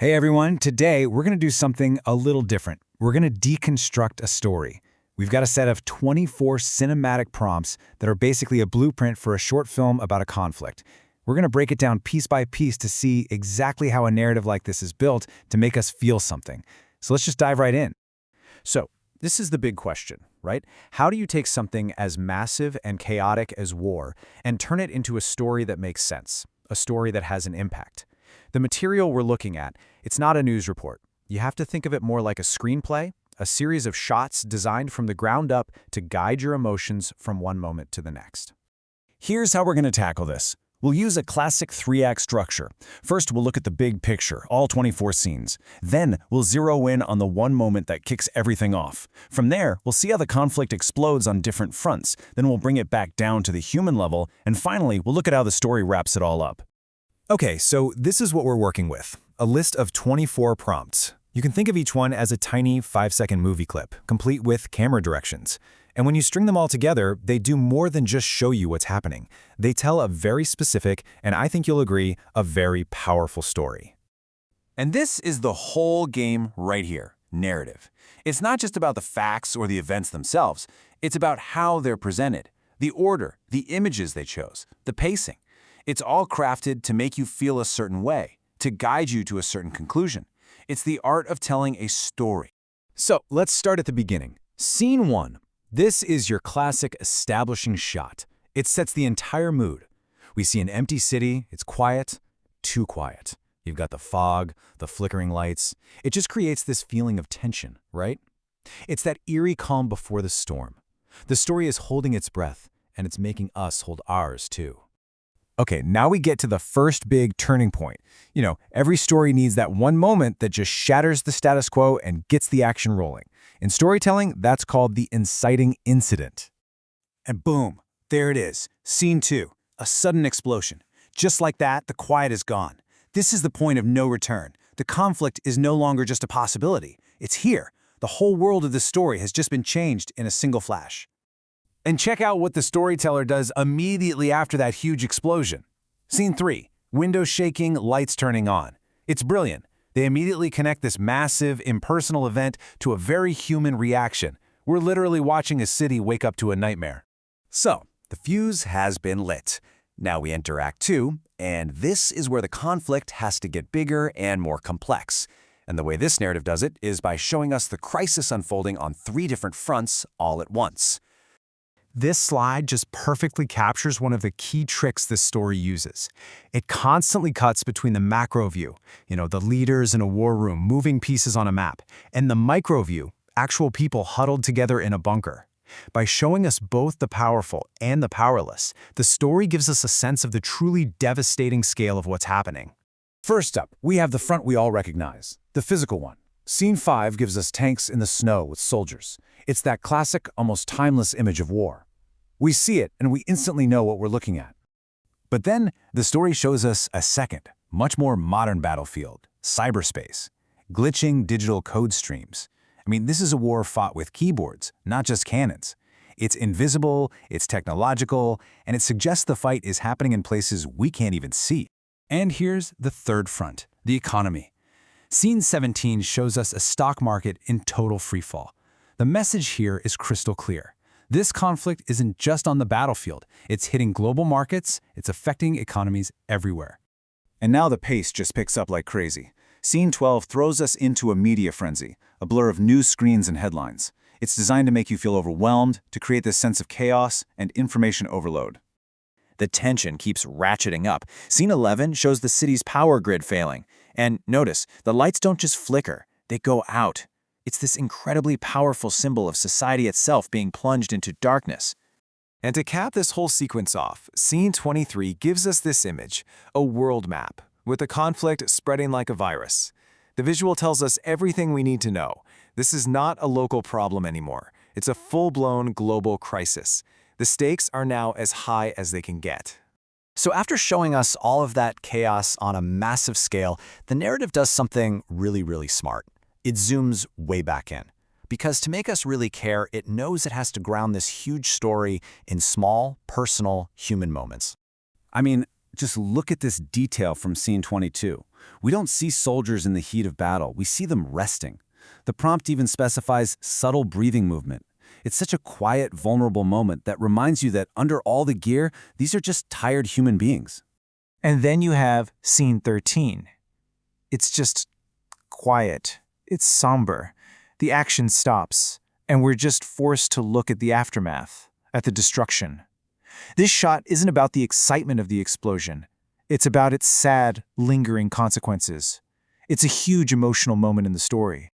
Hey everyone, today we're going to do something a little different. We're going to deconstruct a story. We've got a set of 24 cinematic prompts that are basically a blueprint for a short film about a conflict. We're going to break it down piece by piece to see exactly how a narrative like this is built to make us feel something. So let's just dive right in. So, this is the big question, right? How do you take something as massive and chaotic as war and turn it into a story that makes sense, a story that has an impact? The material we're looking at, it's not a news report. You have to think of it more like a screenplay, a series of shots designed from the ground up to guide your emotions from one moment to the next. Here's how we're going to tackle this. We'll use a classic three-act structure. First, we'll look at the big picture, all 24 scenes. Then, we'll zero in on the one moment that kicks everything off. From there, we'll see how the conflict explodes on different fronts. Then we'll bring it back down to the human level. And finally, we'll look at how the story wraps it all up. Okay, so this is what we're working with. A list of 24 prompts. You can think of each one as a tiny 5-second movie clip, complete with camera directions. And when you string them all together, they do more than just show you what's happening. They tell a very specific, and I think you'll agree, a very powerful story. And this is the whole game right here, narrative. It's not just about the facts or the events themselves. It's about how they're presented, the order, the images they chose, the pacing. It's all crafted to make you feel a certain way, to guide you to a certain conclusion. It's the art of telling a story. So, let's start at the beginning. Scene 1. This is your classic establishing shot. It sets the entire mood. We see an empty city, it's quiet, too quiet. You've got the fog, the flickering lights. It just creates this feeling of tension, right? It's that eerie calm before the storm. The story is holding its breath, and it's making us hold ours too. Okay, now we get to the first big turning point. Every story needs that one moment that just shatters the status quo and gets the action rolling. In storytelling, that's called the inciting incident. And boom, there it is. Scene 2, a sudden explosion. Just like that, the quiet is gone. This is the point of no return. The conflict is no longer just a possibility. It's here. The whole world of the story has just been changed in a single flash. And check out what the storyteller does immediately after that huge explosion. Scene 3, windows shaking, lights turning on. It's brilliant. They immediately connect this massive, impersonal event to a very human reaction. We're literally watching a city wake up to a nightmare. So, the fuse has been lit. Now we enter Act 2, and this is where the conflict has to get bigger and more complex. And the way this narrative does it is by showing us the crisis unfolding on 3 different fronts all at once. This slide just perfectly captures one of the key tricks this story uses. It constantly cuts between the macro view, the leaders in a war room moving pieces on a map, and the micro view, actual people huddled together in a bunker. By showing us both the powerful and the powerless, the story gives us a sense of the truly devastating scale of what's happening. First up, we have the front we all recognize, the physical one. Scene 5 gives us tanks in the snow with soldiers. It's that classic, almost timeless image of war. We see it, and we instantly know what we're looking at. But then, the story shows us a second, much more modern battlefield, cyberspace, glitching digital code streams. This is a war fought with keyboards, not just cannons. It's invisible, it's technological, and it suggests the fight is happening in places we can't even see. And here's the third front, the economy. Scene 17 shows us a stock market in total freefall. The message here is crystal clear. This conflict isn't just on the battlefield. It's hitting global markets, it's affecting economies everywhere. And now the pace just picks up like crazy. Scene 12 throws us into a media frenzy, a blur of news screens and headlines. It's designed to make you feel overwhelmed, to create this sense of chaos and information overload. The tension keeps ratcheting up. Scene 11 shows the city's power grid failing. And notice, the lights don't just flicker, they go out. It's this incredibly powerful symbol of society itself being plunged into darkness. And to cap this whole sequence off, Scene 23 gives us this image, a world map, with the conflict spreading like a virus. The visual tells us everything we need to know. This is not a local problem anymore. It's a full-blown global crisis. The stakes are now as high as they can get. So after showing us all of that chaos on a massive scale, the narrative does something really, really smart. It zooms way back in. Because to make us really care, it knows it has to ground this huge story in small, personal, human moments. Just look at this detail from scene 22. We don't see soldiers in the heat of battle, we see them resting. The prompt even specifies subtle breathing movement. It's such a quiet, vulnerable moment that reminds you that under all the gear, these are just tired human beings. And then you have scene 13. It's just quiet. It's somber. The action stops, and we're just forced to look at the aftermath, at the destruction. This shot isn't about the excitement of the explosion. It's about its sad, lingering consequences. It's a huge emotional moment in the story.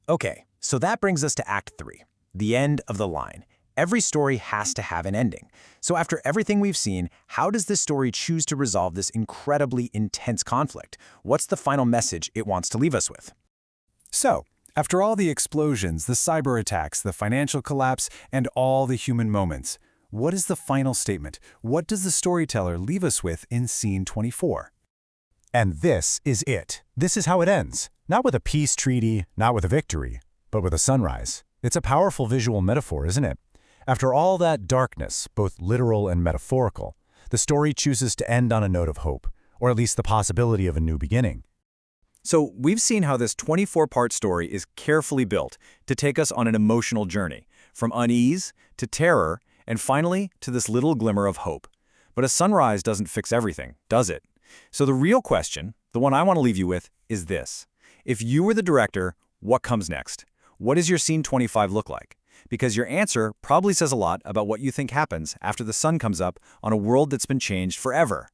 Okay, so that brings us to Act 3, the end of the line. Every story has to have an ending. So after everything we've seen, how does this story choose to resolve this incredibly intense conflict? What's the final message it wants to leave us with? So, after all the explosions, the cyber attacks, the financial collapse, and all the human moments, what is the final statement? What does the storyteller leave us with in scene 24? And this is it. This is how it ends. Not with a peace treaty, not with a victory, but with a sunrise. It's a powerful visual metaphor, isn't it? After all that darkness, both literal and metaphorical, the story chooses to end on a note of hope, or at least the possibility of a new beginning. So we've seen how this 24-part story is carefully built to take us on an emotional journey, from unease to terror, and finally to this little glimmer of hope. But a sunrise doesn't fix everything, does it? So the real question, the one I want to leave you with, is this. If you were the director, what comes next? What does your scene 25 look like? Because your answer probably says a lot about what you think happens after the sun comes up on a world that's been changed forever.